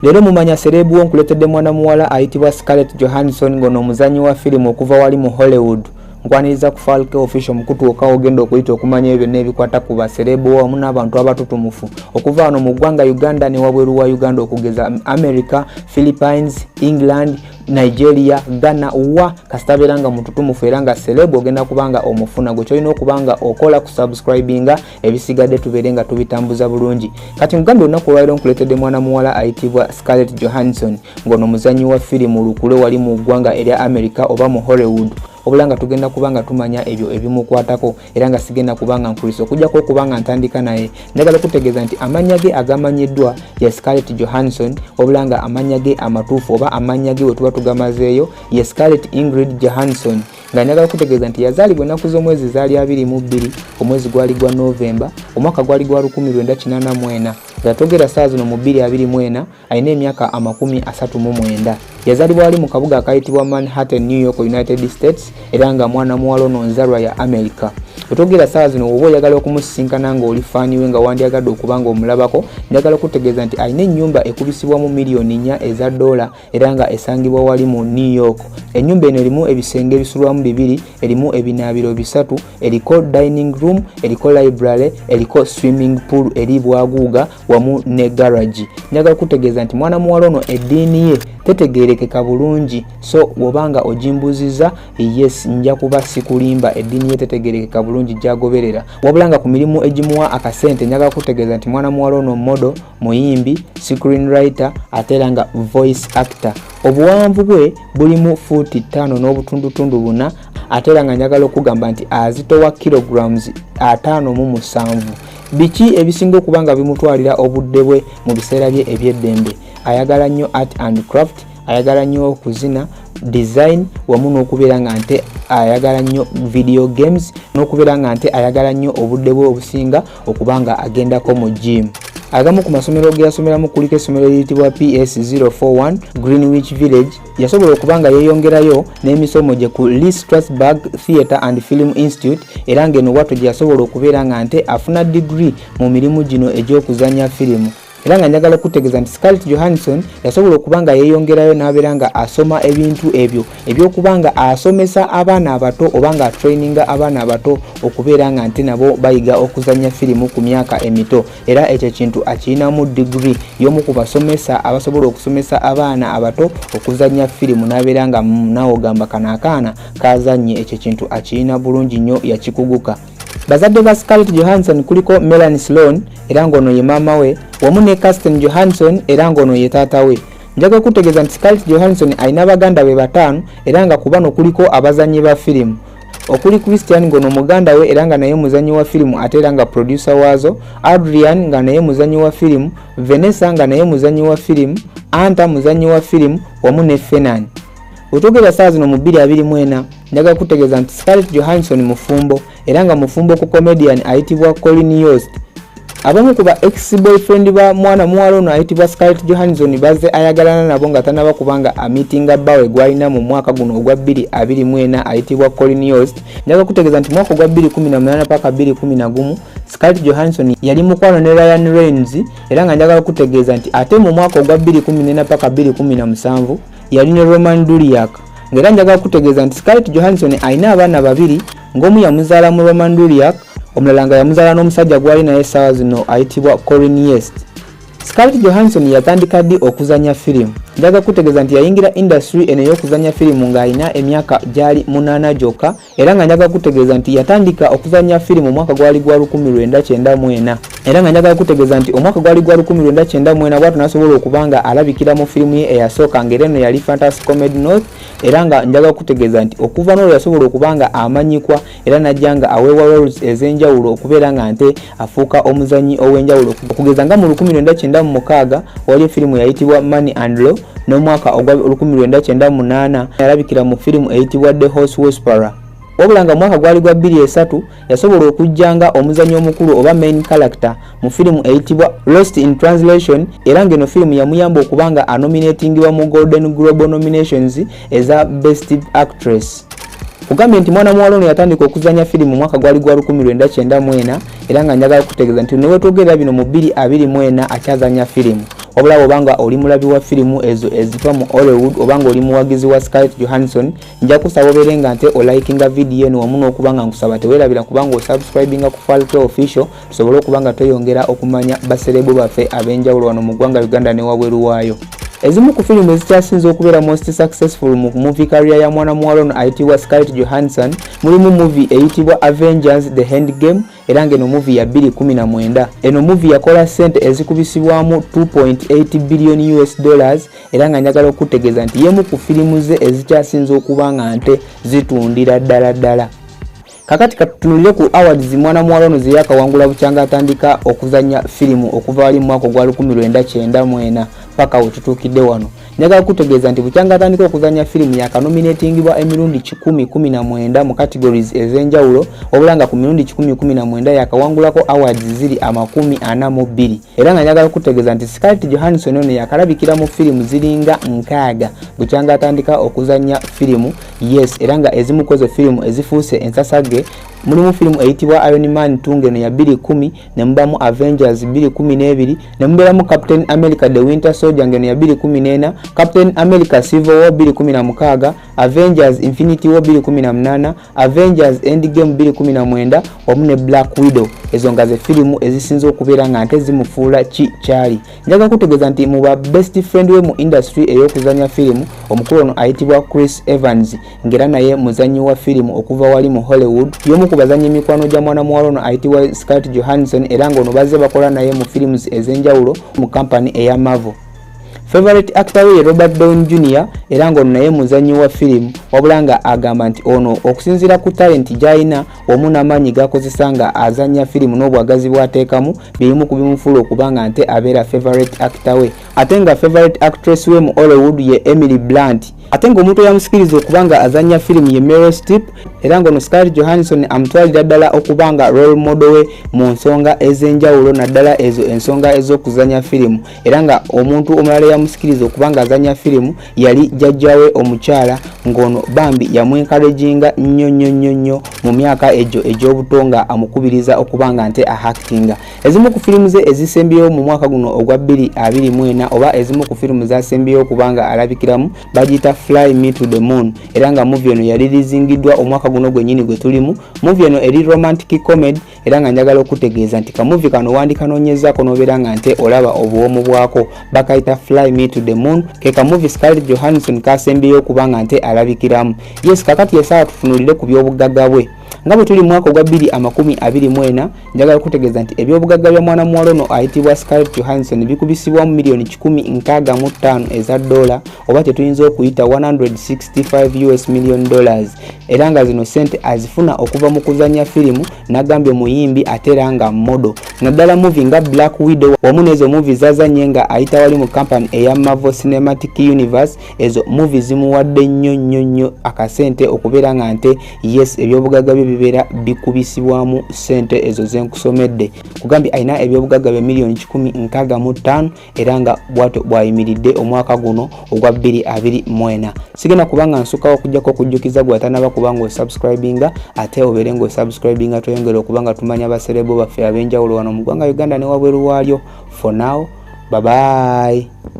Lero mumanya serebu onkuletedde mwana muwala ayitibwa Scarlett Johansson ngono omuzanyi wa filimu okuva wali mu Hollywood. Nkwaniriza ku Falke official mukutu okawo ogenda okuyita okumanya ebyo n'ebikwata ku baserebu wamu n'abantu abatutumufu okuva wano mu ggwanga Uganda ne wabweru wa Uganda okugeza America, Philippines, England, Nigeria, Ghana wa kasitaberanga mututumufu era nga celeb ogenda kubanga omufuna gwe kyolina okubanga okola ku subscribinga ebisigadde tuberenga tubitambuza bulungi. Kati mugambye olunaku olwaliro nkuletedde mwana muwala ayitibwa Scarlett Johansson ngono muzanyi wa filimu lukule wali mu ggwanga erya America oba mu Hollywood. Obulanga tugenda kubanga tumanya ebyo ebimukwatako era nga sigenda kubanga nkuliso kujjako kubanga ntandika naye njagala kutegeeza nti amanya ge agamanyiddwa ya Scarlett Johansson obulanga amanya ge amatuufu oba amanya ge wetuba tugamazeeyo ya Scarlett Ingrid Johansson nga njagala kutegeeza nti yazaalibwa ennaku z'omwezi zaali 22 omwezi gwali gwa Novemba omwaka gwali gwa 1984 yatogera saa zino mu 2024 alina emyaka 39. Yazaalibwa wali mu kabuga akayitibwa Manhattan, New York, United States era nga mwana muwala ono nzalwa ya America. Otogera saa zino oba oyagala okumusisinkana nga oli faani we nga wandyagadde okubanga omulabako njagala kutegeeza nti alina ennyumba ekubisibwamu miliyoni 4 eza dola era nga esangibwa wali mu New York. Ennyumba eno erimu ebisenge ebisulwamu 2, erimu ebinaabiro 3, eriko dining room, eriko library, eriko swimming pool eri bwaguuga wamu ne garage. Njagala kutegeeza nti mwana muwala ono eddiini ye tetegerekeka bulungi, so wobanga ojimbuziza yes nja kuba sikulimba eddiini ye tetegerekeka bulungi jagoberera wabulanga ku mirimu egimuwa akasente. Njagala kutegeeza nti mwana muwala ono modo, muyimbi, screenwriter atera nga voice actor. Obuwanvu bwe bulimu fuuti 5 n'obutundutundu 4 atera nga njagala okugamba nti azitowa kilograms 57. Biki ebisinga okubanga bimutwalira obudde bwe mu biseera bye eby'eddembe? Ayagala nnyo art and craft, ayagala nnyo okuzina, design wamu n'okubeera nga nte ayagala nnyo video games n'okubeera nga nte ayagala nnyo obudde bwe obusinga okubanga agendako mu gym. Agamu ku masomero ge yasomeramu kuliko essomero eriyitibwa PS041 Greenwich Village. Yasobola okubanga yeeyongerayo n'emisomo gye ku Lee Strasberg Theatre and Film Institute era ng'eno bwatyo gye yasobola okubeera nga nte afuna degree mu mirimu gino egy'okuzanya firimu. Era nga njagala kutegeeza nti Scarlett Johansson yasobola okubanga yeeyongerayo n'abeera nga asoma ebintu ebyo ebyokubanga asomesa abaana abato obanga atraininga abaana abato okubeera nga nti nabo bayiga okuzanya firimu ku myaka emito era ekyo kintu akirinamu degree y'omu ku basomesa abasobola okusomesa abaana abato okuzanya firimu n'abeera nga nawe ogamba kanaakaana kazanye ekyo kintu akirina bulungi nnyo yakikuguka. Bazadde ba Scarlett Johansson kuliko Melanie Sloan era ngono ye maama we wamu ne Kirsten Johansson era ngono ye taata we. Njaga kutegeeza nti Scarlett Johansson alina baganda be 5 era nga ku bano kuliko abazanyi ba firimu okuli Christian ngono muganda we era nga naye muzanyi wa firimu ate era nga producer waazo, Adrian nga naye muzanyi wa firimu, Vanessa nga naye muzanyi wa firimu, Anta muzanyi wa firimu wamu ne Fenan. Otogera saa zino mu 2024 njaga kutegeeza nti Scarlett Johansson mufumbo era nga mufumbo ku comedian ayitibwa Colin Yost. Abamu kuba ex-boyfriend ba mwana muwala ono ayitibwa Scarlett Johansson bazze ayagalana nabo nga tanaba kubanga amitinga bawe gwalina mu mwaka guno ogwa 2024 ayitibwa Colin Yost. Njaga kutegeeza nti mwaka ogwa 2018 paka 2011 Scarlett Johansson yali mukwano ne Ryan Reynolds era nga njagala kutegeeza nti ate mu mwaka ogwa 2014 paka 2017 yali ne Roman Duriak. Ngera njagala kutegeeza nti Scarlett Johansson alina abaana 2 ng'omu yamuzaala mu Roman Duriak omulala nga yamuzaala n'omusajja gwali naye essaawa zino ayitibwa Colin Yost. Scarlett Johansson yatandika ddi okuzanya firimu? Njaga kutegeeza nti yayingira industry eno ey'okuzanya firimu ng'alina emyaka gyali 8 gyokka era nga njaga kutegeeza nti yatandika okuzanya firimu mu mwaka gwali gwa 1994 era nga njagala kutegeeza nti omwaka gwali gwa 1994 bw'atyo n'asobola okubanga alabikira mu firimu ye eyasooka ng'era eno yali Fantastic Comedy North era nga njagala kutegeeza nti okuva n'olwo yasobola okubanga amanyikwa era najja nga aweebwa roles ez'enjawulo okubeera nga nte afuuka omuzanyi ow'enjawulo okugeza nga mu 1996 wali firimu yayitibwa Money and Law n'omwaka ogwa 1998 yalabikira mu firimu eyitibwa The Horse Whisperer. Wabula nga mwaka gwali gwa 2003 yasobola okujjanga omuzanyi omukulu oba main character mu firimu eyitibwa Lost in Translation era ngeno firimu yamuyamba okubanga anominatingibwa mu Golden Globe nominations eza Best Actress. Kugambye nti mwana muwala ono yatandika okuzanya firimu mwaka gwali gwa 1994 era nga njagala kutegeeza nti newe togera bino mu 2024 akyazanya firimu. wabula obanga oli mulabi wa filimu ezo eziva mu Hollywood obanga oli muwagizi wa Scarlett Johansson nja kusaba oberenga nte o likinga video eno wamu n'okubanga nkusaba teweerabira kubanga o subscribinga ku Falke Official tusobole okubanga tweyongera okumanya baserebo baffe ab'enjawulo wano mu ggwanga Uganda ne wabweru waayo. Ezimu ku filimu ezikyasinze okubeera most successful mu movie career ya mwana muwala ono ayitibwa Scarlett Johansson mulimu movie eyitibwa Avengers The Endgame era ng'eno movie ya 2019. Eno movie yakola sente ezikubisibwamu 2.8 billion US dollars era nga njagala okutegeeza nti yemu ku filimu ze ezikyasinze okuba nga nte zitundira ddala. Kakati katutunulire ku awards mwana muwala ono ze yakawangula bukyanga atandika okuzanya filimu okuva wali mu mwaka gwa 1994 paka wetutuukidde wano. Njagala kutegeeza nti bukyanga atandika okuzanya filimu yakanominatingibwa emirundi 1019 mu categories ez'enjawulo wabula nga ku mirundi 1019 yakawangulako awards ziri 42 era nga njagala kutegeeza nti Scarlett Johansson ono yakalabikira mu filimu ziringa 6 bukyanga atandika okuzanya filimu era nga ezimu ku ezo filimu ezifuuse ensasage mulimu filimu eyitibwa Iron Man 2 ngeno ya 2010 ne mubamu Avengers 2012 ne mubeeramu Captain America The Winter Soldier ngeno ya 2014 Captain America Civil War 2016 Avengers Infinity War 2018 Avengers Endgame 2019 wamu ne Black Widow. Ezo nga ze filimu ezisinze okubeera nga nte zimufuula kyali. Njagala kutegeeza nti mu ba best friend we mu industry ey'okuzanya filimu omukulu ono ayitibwa Chris Evans ngera naye muzanyi wa filimu okuva wali mu Hollywood yomu ku bazanyi mikwano gya mwana muwala ono ayitibwa Scarlett Johansson era ng'ono bazze bakola naye mu films ez'enjawulo mu company eya Marvel. Favorite actor we Robert Downey Jr. era ng'ono naye muzanyi wa filimu wabula nga agamba nti ono okusinziira ku talent gy'alina wamu n'amaanyi g'akozesa nga azanya filimu n'obwagazi bw'ateekamu birimu ku bimufuula okuba nga nte abeera favorite actor we. Ate nga favorite actress we mu Hollywood ye Emily Blunt. Ate ng'omuntu yamusikiriza okubanga azanya filimu ye Meryl Streep era ng'ono Scarlett Johansson amutwalira ddala okubanga role model we mu nsonga ez'enjawulo naddala ezo ensonga ez'okuzanya filimu era nga omuntu omulala yamusikiriza okubanga azanya filimu yali jjajjawe omukyala ng'ono bambi yamwencouraginga nnyo mu myaka egyo egy'obuto nga amukubiriza okubanga nte actinga. Ezimu ku filimu ze ezisembyewo mu mwaka guno ogwa 2024 oba ezimu ku filimu zasembyewo okubanga alabikiramu bagiyita Fly Me to the Moon era nga movie eno yali lizingiddwa omwaka guno gwennyini gwe tulimu. Movie eno eri romantic comedy era nga njagala okutegeeza nti kamovie kano wandikanoonyezaako n'obeera nga nte olaba obuwomu bwako bakayita Fly Me to the Moon ke kamovie Scarlett Johansson kasembyeyo okubanga nte alabikiramu. Kakati yesaawa tutunulire ku byobugagga bwe. Nga bwe tuli mwaka gwa 2024 njagala kutegeeza nti ebyobugagga bya mwana muwala ono ayitibwa Scarlett Johansson bikubisibwamu milioni 165 eza dola oba tetuyinza okuyita 165 US million dollars era nga zino sente azifuna okuva mu kuzanya filimu nagambye muyimbi ate era nga modo naddala movie nga Black Widow wamu n'ezo movie zazanye nga ayita wali mu company eya Marvel Cinematic Universe. Ezo movie zimuwadde nnyo akasente okubeera nga nte ebyobugagga bye bibeera bikubisibwamu sente ezo zenkusomedde kugambye ayina ebyobugagga bya milioni 165 era nga bwatyo bwayimiridde omwaka guno ogwa 2024. Sigenda kubanga nsukawo okujjako okujjukiza gwatanaba kubanga osubscribinga ate obeere ng'osubscribinga tweyongera okubanga tumanya baserebo baffe ab'enjawulo wano mu ggwanga Uganda ne wabweru waalyo. For now, bye bye.